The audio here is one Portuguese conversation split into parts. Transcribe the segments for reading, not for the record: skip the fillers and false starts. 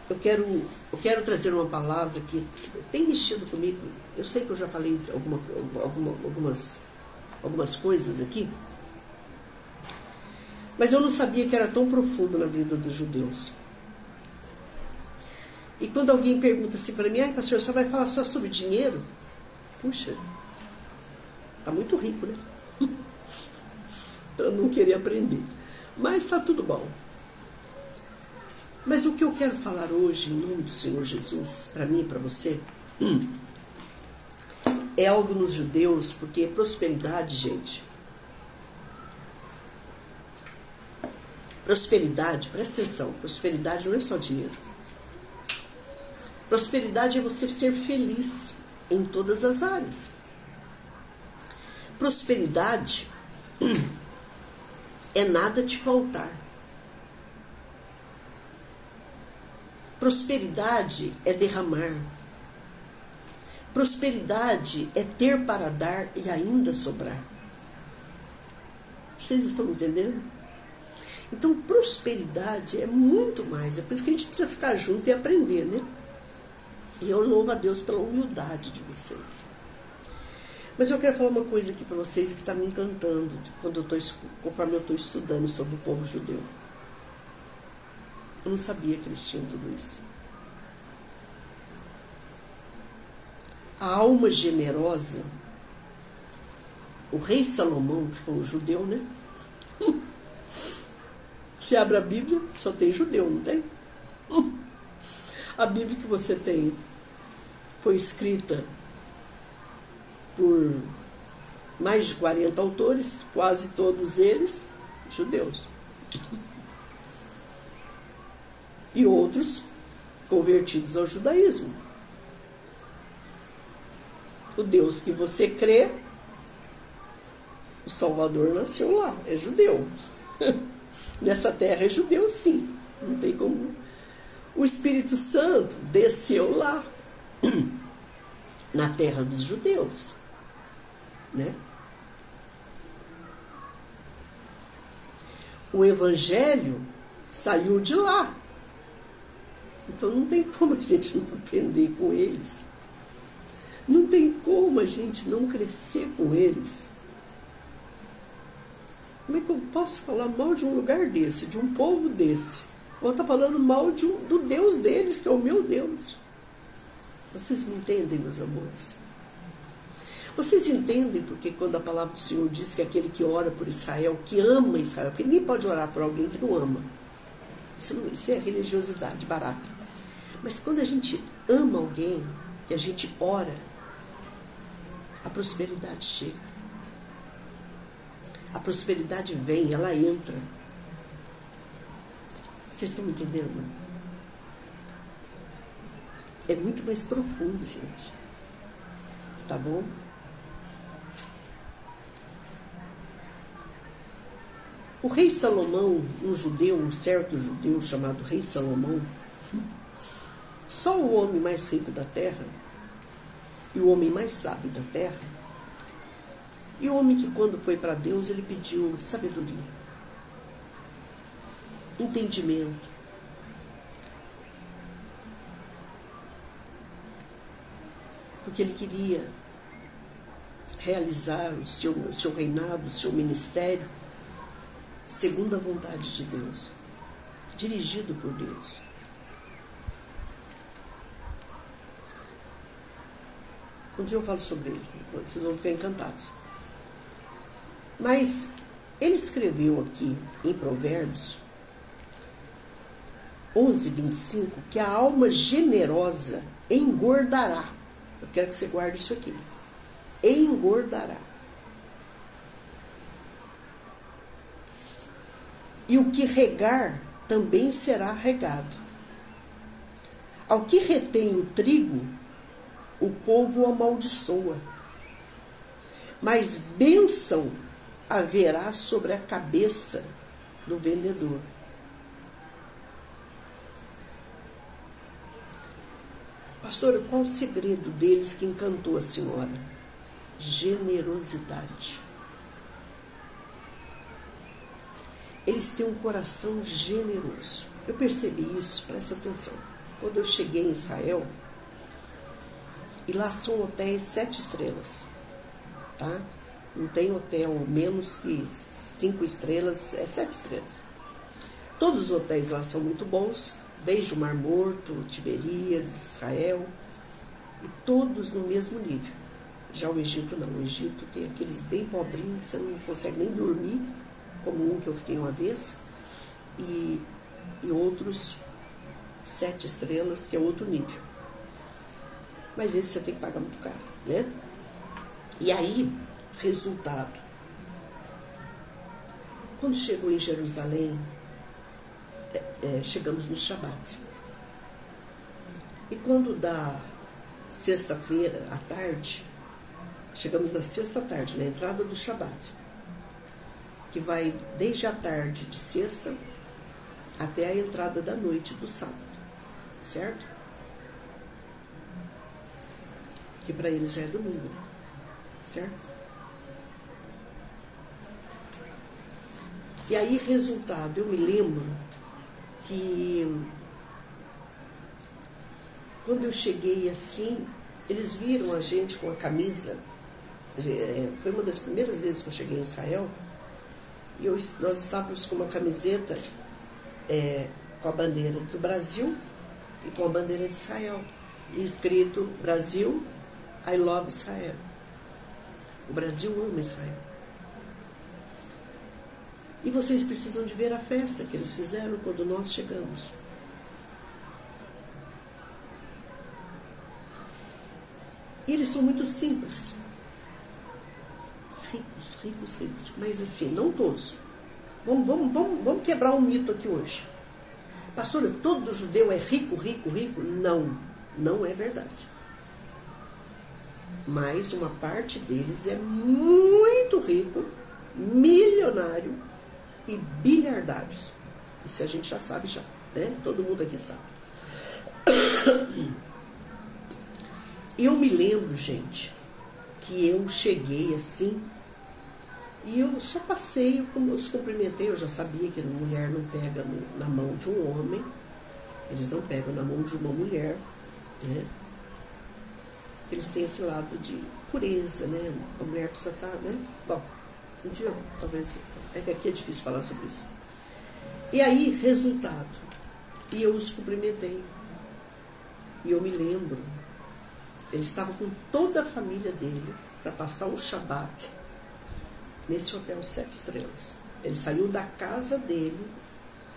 eu quero trazer uma palavra que tem mexido comigo. Eu sei que eu já falei algumas coisas aqui, mas eu não sabia que era tão profundo na vida dos judeus. E quando alguém pergunta assim para mim, pastor, você vai falar só sobre dinheiro? Puxa, tá muito rico, né? Eu não queria aprender. Mas está tudo bom. Mas o que eu quero falar hoje, em nome do Senhor Jesus, para mim e para você, é algo nos judeus, porque prosperidade, gente. Prosperidade, presta atenção, prosperidade não é só dinheiro. Prosperidade é você ser feliz em todas as áreas. Prosperidade é nada te faltar. Prosperidade é derramar. Prosperidade é ter para dar e ainda sobrar. Vocês estão entendendo? Então, prosperidade é muito mais. É por isso que a gente precisa ficar junto e aprender, né? E eu louvo a Deus pela humildade de vocês. Mas eu quero falar uma coisa aqui para vocês que está me encantando conforme eu estou estudando sobre o povo judeu. Eu não sabia que eles tinham tudo isso. A alma generosa, o rei Salomão, que foi um judeu, né? Você abre a Bíblia, só tem judeu, não tem? A Bíblia que você tem foi escrita por mais de 40 autores, quase todos eles judeus. E outros convertidos ao judaísmo. O Deus que você crê, o Salvador nasceu lá, é judeu. Nessa terra é judeu, sim. Não tem como. O Espírito Santo desceu lá, na terra dos judeus, né? O Evangelho saiu de lá. Então não tem como a gente não aprender com eles. Não tem como a gente não crescer com eles. Como é que eu posso falar mal de um lugar desse, de um povo desse? Ou estar falando mal do Deus deles, que é o meu Deus. Vocês me entendem, meus amores? Vocês entendem porque quando a palavra do Senhor diz que aquele que ora por Israel, que ama Israel, porque ninguém pode orar por alguém que não ama. Isso é religiosidade barata. Mas quando a gente ama alguém, que a gente ora, a prosperidade chega. A prosperidade vem, ela entra. Vocês estão me entendendo? É muito mais profundo, gente. Tá bom? O rei Salomão, um certo judeu chamado rei Salomão, só o homem mais rico da terra, e o homem mais sábio da terra, e o homem que quando foi para Deus, ele pediu sabedoria, entendimento, porque ele queria realizar o seu reinado, o seu ministério, segundo a vontade de Deus, dirigido por Deus. Um dia eu falo sobre ele, vocês vão ficar encantados. Mas ele escreveu aqui em Provérbios 11:25 que a alma generosa engordará. Eu quero que você guarde isso aqui. Engordará. E o que regar também será regado. Ao que retém o trigo, o povo amaldiçoa. Mas bênção haverá sobre a cabeça do vendedor. Pastor, qual o segredo deles que encantou a senhora? Generosidade. Eles têm um coração generoso. Eu percebi isso, presta atenção. quando eu cheguei em Israel, e lá são hotéis 7 estrelas, tá? Não tem hotel menos que 5 estrelas, é 7 estrelas. Todos os hotéis lá são muito bons, desde o Mar Morto, Tiberíades, Israel, e todos no mesmo nível. Já o Egito não, o Egito tem aqueles bem pobrinhos, que você não consegue nem dormir, como um que eu fiquei uma vez, e outros 7 estrelas, que é outro nível. Mas esse você tem que pagar muito caro, né? E aí, resultado. Quando chegou em Jerusalém, chegamos no Shabat. E quando dá sexta-feira à tarde, chegamos na sexta tarde, na entrada do Shabat, que vai desde a tarde de sexta até a entrada da noite do sábado, certo? Que para eles já é domingo, certo? E aí, resultado, eu me lembro que quando eu cheguei assim, eles viram a gente com a camisa, foi uma das primeiras vezes que eu cheguei em Israel, e nós estávamos com uma camiseta com a bandeira do Brasil e com a bandeira de Israel, e escrito Brasil, I love Israel. O Brasil ama Israel. E vocês precisam de ver a festa que eles fizeram quando nós chegamos. E eles são muito simples. Ricos, ricos, ricos. Mas assim, não todos. Vamos quebrar um mito aqui hoje. Pastora, todo judeu é rico, rico, rico? Não, não é verdade. Mas uma parte deles é muito rico, milionário e bilhardários. Isso a gente já sabe já, né? Todo mundo aqui sabe. E eu me lembro, gente, que eu cheguei assim, e eu só passei, como eu os cumprimentei, eu já sabia que a mulher não pega na mão de um homem, eles não pegam na mão de uma mulher, né? Eles têm esse lado de pureza, né? A mulher precisa estar, né? Bom, um dia, talvez, é que aqui é difícil falar sobre isso. E aí, resultado, e eu os cumprimentei. E eu me lembro, ele estava com toda a família dele para passar o Shabat nesse hotel 7 estrelas. Ele saiu da casa dele,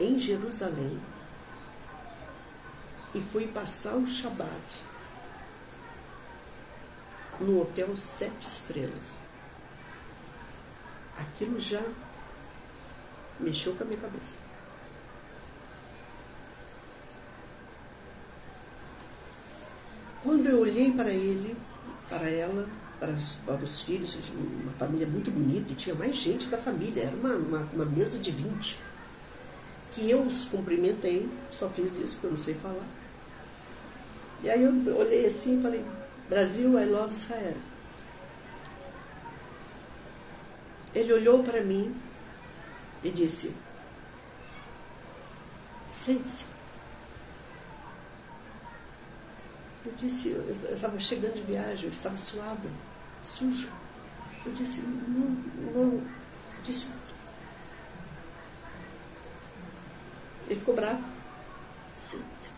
em Jerusalém, e foi passar o Shabat no hotel 7 estrelas. Aquilo já mexeu com a minha cabeça. Quando eu olhei para ele, para ela, para os filhos, uma família muito bonita, e tinha mais gente da família, era uma mesa de 20, que eu os cumprimentei, só fiz isso porque eu não sei falar. E aí eu olhei assim e falei, Brasil, I love Israel. Ele olhou para mim e disse, sente-se. Eu disse, eu estava chegando de viagem, eu estava suada, suja. Eu disse, não. Eu disse, ele ficou bravo. Sente-se.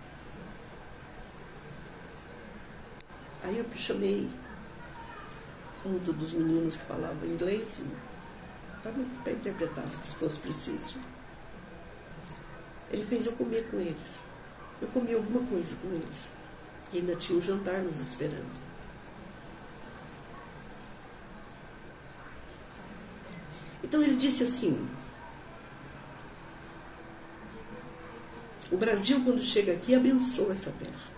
Aí eu chamei um dos meninos que falava inglês para interpretar, se fosse preciso. Ele fez eu comer com eles. Eu comi alguma coisa com eles. E ainda tinha um jantar nos esperando. Então ele disse assim, o Brasil, quando chega aqui, abençoa essa terra.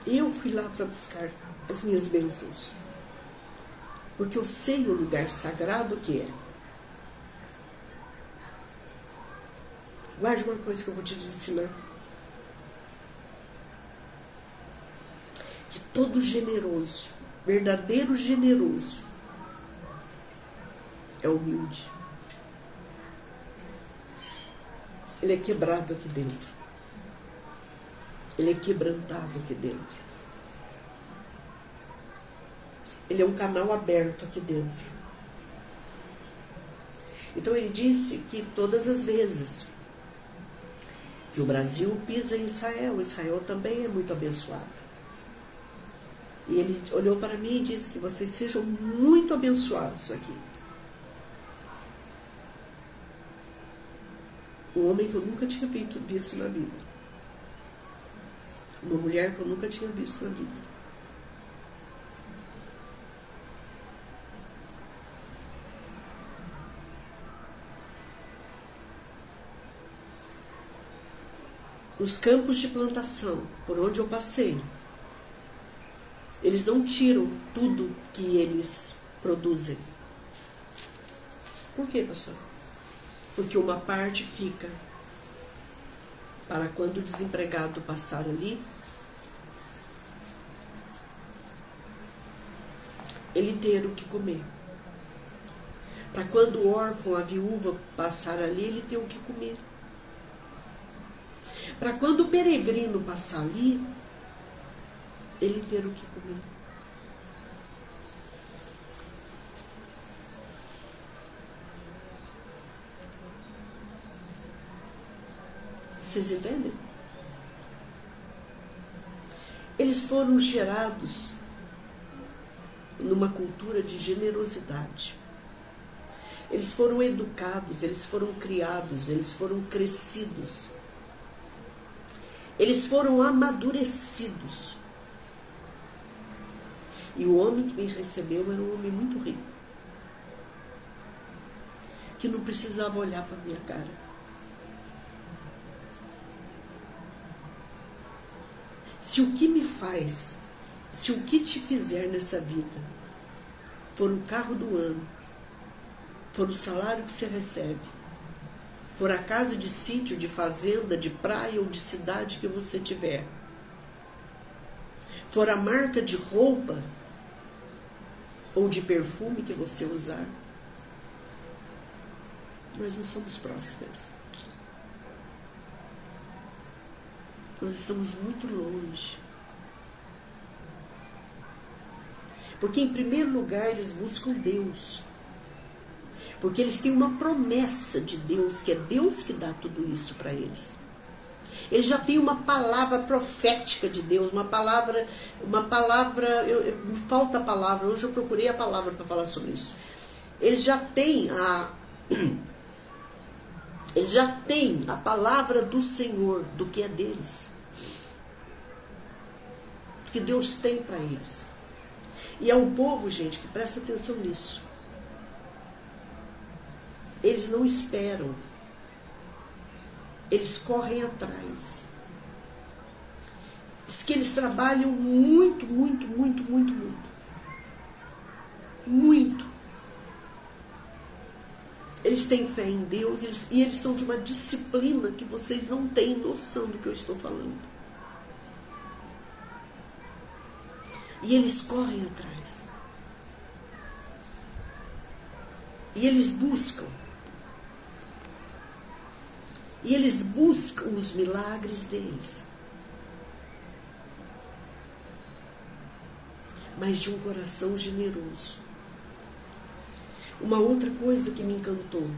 E eu fui lá para buscar as minhas bênçãos. Porque eu sei o lugar sagrado que é. Guarde uma coisa que eu vou te ensinar. Que todo generoso, verdadeiro generoso, é humilde. Ele é quebrado aqui dentro. Ele é quebrantado aqui dentro. Ele é um canal aberto aqui dentro. Então ele disse que todas as vezes que o Brasil pisa em Israel, Israel também é muito abençoado. E ele olhou para mim e disse que vocês sejam muito abençoados aqui. Um homem que eu nunca tinha visto na vida. Uma mulher que eu nunca tinha visto na vida. Os campos de plantação, por onde eu passei, eles não tiram tudo que eles produzem. Por quê, pastor? Porque uma parte fica para quando o desempregado passar ali, ele ter o que comer. Para quando o órfão, a viúva passar ali, ele ter o que comer. Para quando o peregrino passar ali, ele ter o que comer. Vocês entendem? Eles foram gerados numa cultura de generosidade. Eles foram educados, eles foram criados, eles foram crescidos. Eles foram amadurecidos. E o homem que me recebeu era um homem muito rico, que não precisava olhar para a minha cara. Se o que me faz, se o que te fizer nessa vida for o carro do ano, for o salário que você recebe, for a casa de sítio, de fazenda, de praia ou de cidade que você tiver, for a marca de roupa ou de perfume que você usar, nós não somos prósperos. Nós estamos muito longe. Porque em primeiro lugar eles buscam Deus. Porque eles têm uma promessa de Deus, que é Deus que dá tudo isso para eles. Eles já têm uma palavra profética de Deus, uma palavra, me falta a palavra, hoje eu procurei a palavra para falar sobre isso. Eles já têm a palavra do Senhor, do que é deles. Que Deus tem para eles. E é um povo, gente, que presta atenção nisso. Eles não esperam. Eles correm atrás. Diz que eles trabalham muito, muito, muito, muito, muito. Muito. Eles têm fé em Deus e eles são de uma disciplina que vocês não têm noção do que eu estou falando. E eles correm atrás. E eles buscam. E eles buscam os milagres deles. Mas de um coração generoso. Uma outra coisa que me encantou,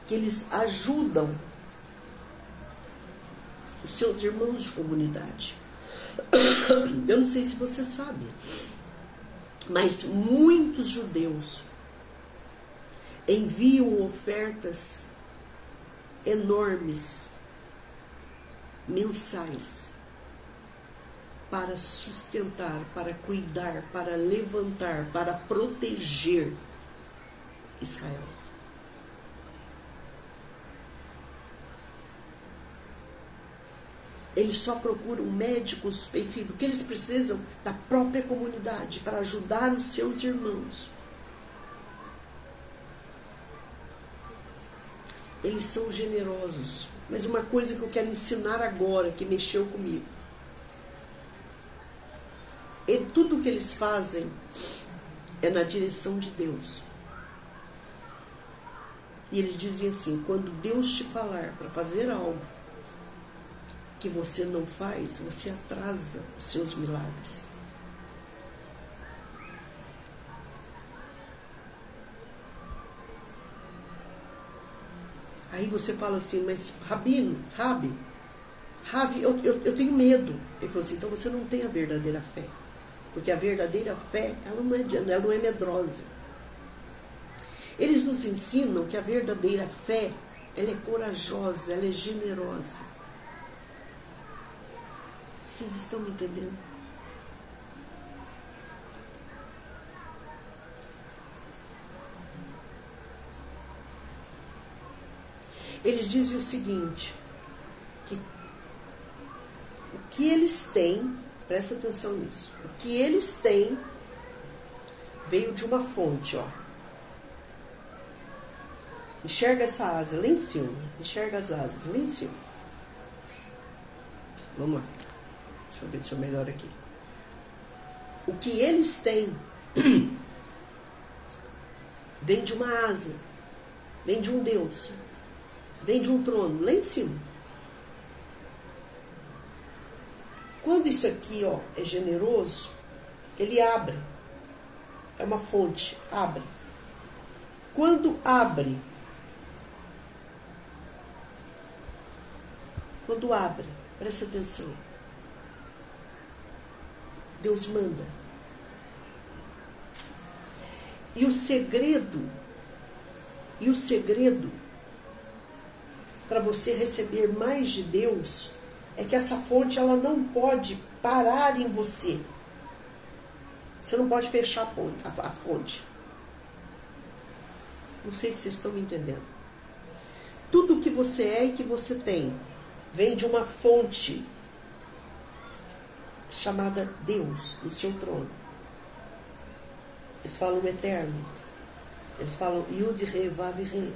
que eles ajudam os seus irmãos de comunidade. Eu não sei se você sabe, mas muitos judeus enviam ofertas enormes, mensais, para sustentar, para cuidar, para levantar, para proteger Israel. Eles só procuram médicos, enfim, do que eles precisam da própria comunidade para ajudar os seus irmãos. Eles são generosos. Mas uma coisa que eu quero ensinar agora, que mexeu comigo. E tudo que eles fazem é na direção de Deus. E eles diziam assim: quando Deus te falar para fazer algo que você não faz, você atrasa os seus milagres. Aí você fala assim: mas Rabi, eu tenho medo. Ele falou assim: então você não tem a verdadeira fé. Porque a verdadeira fé, ela não é medrosa. Eles nos ensinam que a verdadeira fé, ela é corajosa, ela é generosa. Vocês estão me entendendo? Eles dizem o seguinte, que o que eles têm, presta atenção nisso, o que eles têm veio de uma fonte, ó. Enxerga essa asa lá em cima, enxerga as asas lá em cima. Vamos lá, deixa eu ver se eu melhoro aqui. O que eles têm vem de uma asa, vem de um Deus, vem de um trono, lá em cima. Quando isso aqui, ó, é generoso, ele abre. É uma fonte, abre. Quando abre, presta atenção. Deus manda. E o segredo para você receber mais de Deus é que essa fonte, ela não pode parar em você. Você não pode fechar a fonte. Não sei se vocês estão me entendendo. Tudo que você é e que você tem vem de uma fonte chamada Deus, no seu trono. Eles falam eterno. Eles falam Yud Re Vav Re.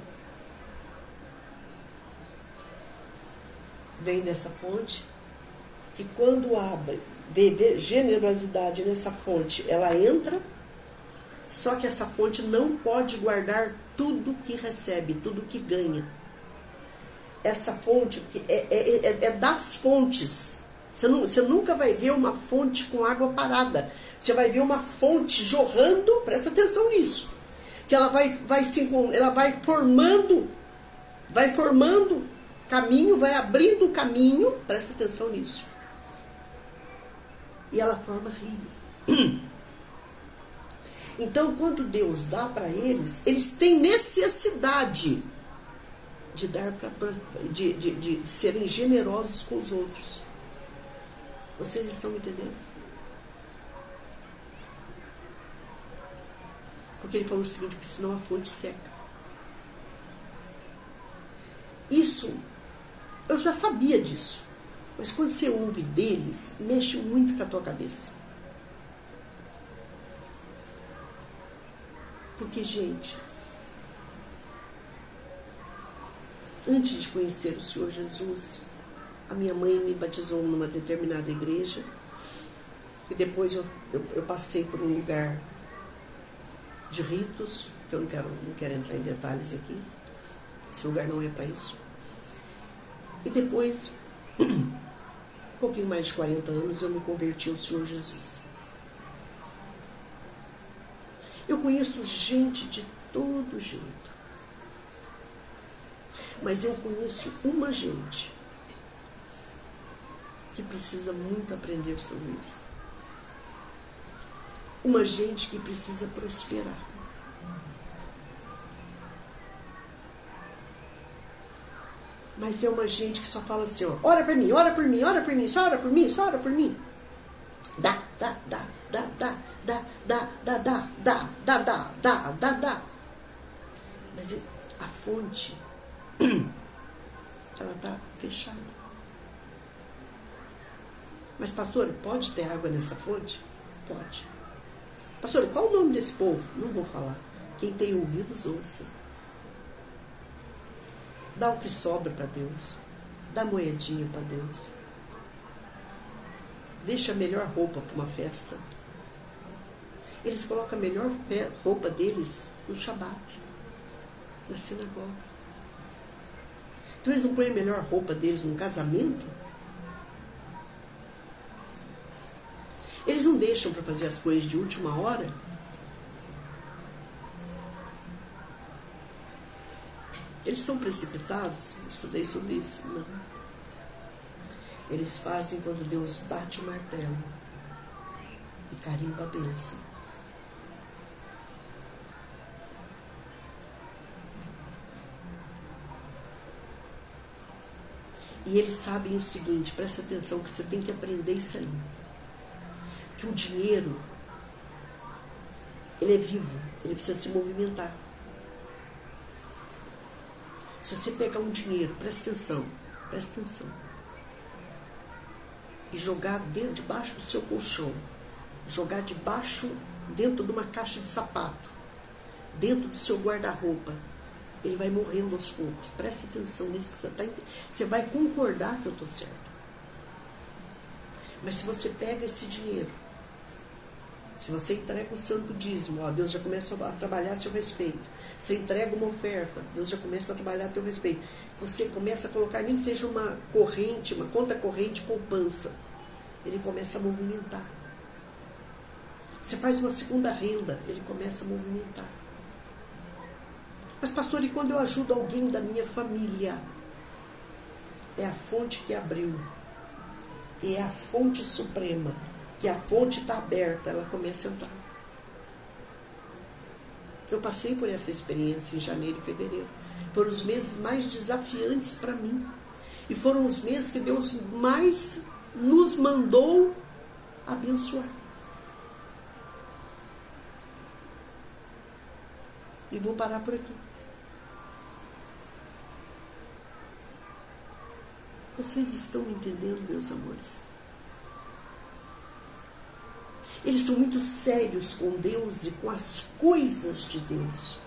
Vem dessa fonte, que quando abre, vê generosidade nessa fonte, ela entra, só que essa fonte não pode guardar tudo que recebe, tudo que ganha. Essa fonte é das fontes. Você nunca vai ver uma fonte com água parada. Você vai ver uma fonte jorrando, presta atenção nisso, que ela vai formando caminho, vai abrindo caminho, presta atenção nisso. E ela forma rio. Então, quando Deus dá para eles, eles têm necessidade de dar de serem generosos com os outros. Vocês estão me entendendo? Porque ele falou o seguinte, que senão a fonte seca. Isso, eu já sabia disso. Mas quando você ouve deles, mexe muito com a tua cabeça. Porque, gente, antes de conhecer o Senhor Jesus, a minha mãe me batizou numa determinada igreja. E depois eu passei por um lugar de ritos, que eu não quero entrar em detalhes aqui. Esse lugar não é para isso. E depois, um pouquinho mais de 40 anos, eu me converti ao Senhor Jesus. Eu conheço gente de todo jeito. Mas eu conheço uma gente que precisa muito aprender sobre isso. Uma gente que precisa prosperar. Mas é uma gente que só fala assim, ó, ora por mim, ora por mim, ora por mim, só ora por mim, só ora por mim. Dá. Mas a fonte, ela está fechada. Mas, pastor, pode ter água nessa fonte? Pode. Pastor, qual o nome desse povo? Não vou falar. Quem tem ouvidos, ouça. Dá o que sobra para Deus. Dá moedinha para Deus. Deixa a melhor roupa para uma festa. Eles colocam a melhor roupa deles no Shabat, na sinagoga. Então eles não põem a melhor roupa deles num casamento? Eles não deixam para fazer as coisas de última hora? Eles são precipitados? Estudei sobre isso. Não. Eles fazem quando Deus bate o martelo e carimba a bênção. E eles sabem o seguinte, presta atenção que você tem que aprender isso aí. Que o dinheiro, ele é vivo, ele precisa se movimentar. Se você pegar um dinheiro, presta atenção, e jogar debaixo do seu colchão, jogar dentro de uma caixa de sapato, dentro do seu guarda-roupa, ele vai morrendo aos poucos. Presta atenção nisso que você vai concordar que eu estou certo. Mas se você pega esse dinheiro, se você entrega o santo dízimo, ó, Deus já começa a trabalhar a seu respeito. Você entrega uma oferta, Deus já começa a trabalhar a teu respeito. Você começa a colocar, nem que seja uma corrente, uma conta corrente, poupança. Ele começa a movimentar. Você faz uma segunda renda, ele começa a movimentar. Mas pastor, e quando eu ajudo alguém da minha família? É a fonte que abriu. É a fonte suprema. Que a fonte está aberta, ela começa a entrar. Eu passei por essa experiência em janeiro e fevereiro. Foram os meses mais desafiantes para mim. E foram os meses que Deus mais nos mandou abençoar. E vou parar por aqui. Vocês estão entendendo, meus amores? Eles são muito sérios com Deus e com as coisas de Deus.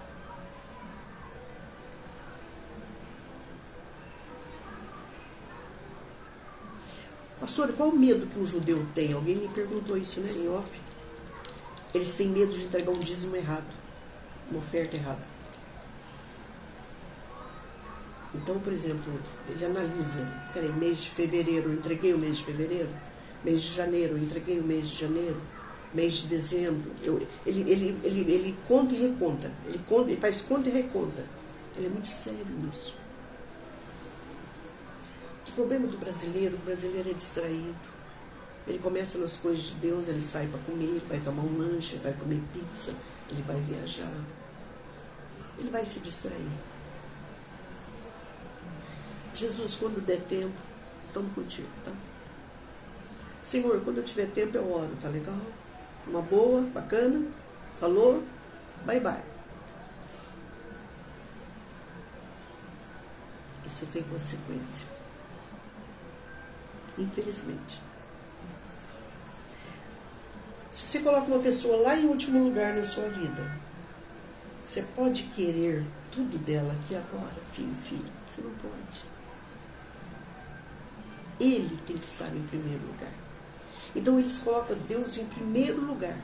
Pastor, qual o medo que um judeu tem? Alguém me perguntou isso, né, em off. Eles têm medo de entregar um dízimo errado, uma oferta errada. Então, por exemplo, ele analisa, peraí, mês de fevereiro, eu entreguei o mês de fevereiro, mês de janeiro, eu entreguei o mês de janeiro, mês de dezembro, ele conta e reconta, ele faz conta e reconta. Ele é muito sério nisso. O problema do brasileiro, o brasileiro é distraído. Ele começa nas coisas de Deus, ele sai para comer, ele vai tomar um lanche, ele vai comer pizza, ele vai viajar, ele vai se distrair. Jesus, quando der tempo, estamos contigo, tá? Senhor, quando eu tiver tempo eu oro, tá legal? Uma boa, bacana, falou, bye bye. Isso tem consequência. Infelizmente. Se você coloca uma pessoa lá em último lugar na sua vida, você pode querer tudo dela aqui agora, filho, filha. Você não pode. Ele tem que estar em primeiro lugar. Então eles colocam Deus em primeiro lugar.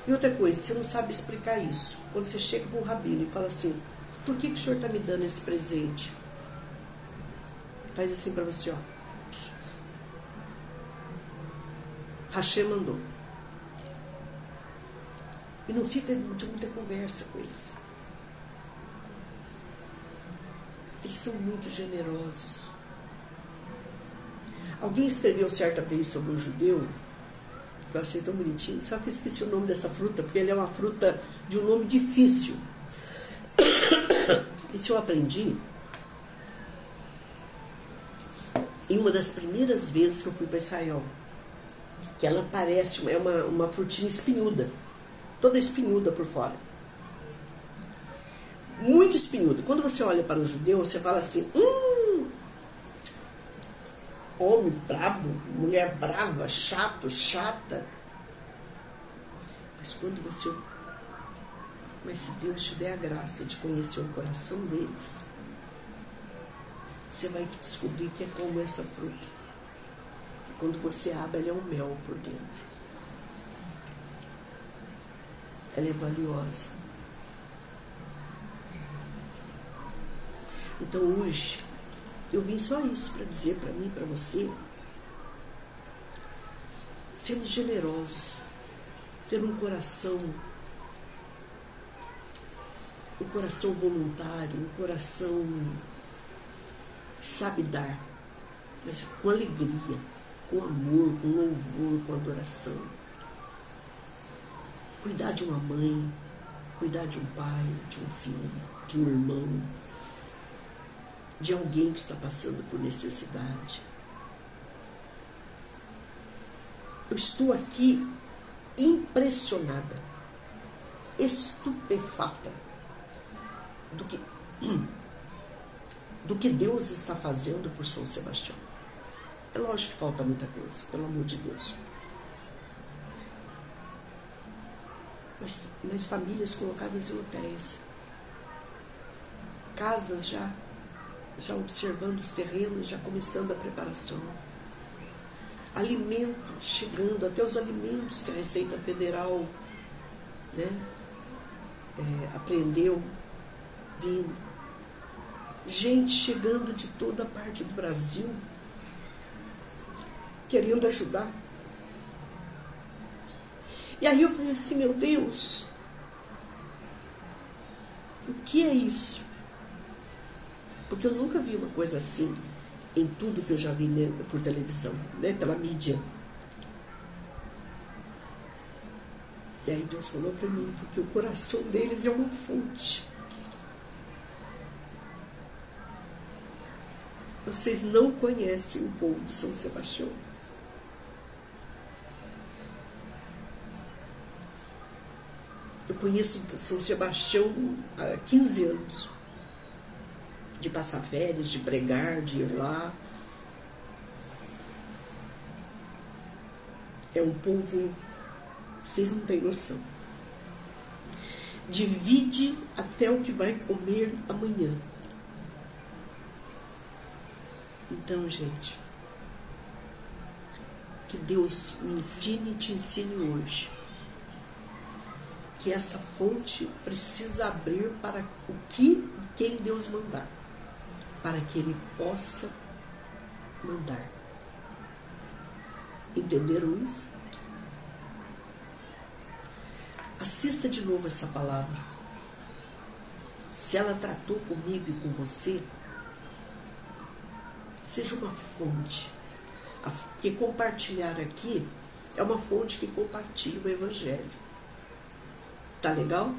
E outra coisa, você não sabe explicar isso. Quando você chega para um rabino e fala assim, por que o senhor está me dando esse presente? Faz assim para você, ó. Hashem mandou. E não fica de muita conversa com eles. Eles são muito generosos. Alguém escreveu certa vez sobre um judeu, que eu achei tão bonitinho, só que eu esqueci o nome dessa fruta, porque ele é uma fruta de um nome difícil. Isso eu aprendi em uma das primeiras vezes que eu fui para Israel. Que ela parece, é uma frutinha espinhuda, toda espinhuda por fora. Muito espinhuda. Quando você olha para um judeu, você fala assim, homem brabo, mulher brava, chato, chata. Mas quando você... Mas se Deus te der a graça de conhecer o coração deles, você vai descobrir que é como essa fruta. Quando você abre, ela é um mel por dentro. Ela é valiosa. Então hoje, eu vim só isso para dizer para mim, para você, sermos generosos, ter um coração voluntário, um coração que sabe dar, mas com alegria, com amor, com louvor, com adoração. Cuidar de uma mãe, cuidar de um pai, de um filho, de um irmão, de alguém que está passando por necessidade. Eu estou aqui impressionada, estupefata do que Deus está fazendo por São Sebastião. É lógico que falta muita coisa, pelo amor de Deus. Mas famílias colocadas em hotéis, casas já observando os terrenos, já começando a preparação, alimentos chegando, até os alimentos que a Receita Federal, né, apreendeu, vindo, gente chegando de toda parte do Brasil, querendo ajudar. E aí eu falei assim, meu Deus, o que é isso? Porque eu nunca vi uma coisa assim em tudo que eu já vi, né, por televisão, né, pela mídia. E aí Deus falou para mim, porque o coração deles é uma fonte. Vocês não conhecem o povo de São Sebastião. Eu conheço São Sebastião há 15 anos. De passar férias, de pregar, de ir lá. É um povo, vocês não têm noção. Divide até o que vai comer amanhã. Então, gente, que Deus me ensine e te ensine hoje. Que essa fonte precisa abrir para quem Deus mandar. Para que Ele possa mandar. Entenderam isso? Assista de novo essa palavra. Se ela tratou comigo e com você, seja uma fonte. Porque compartilhar aqui é uma fonte que compartilha o Evangelho. Tá legal?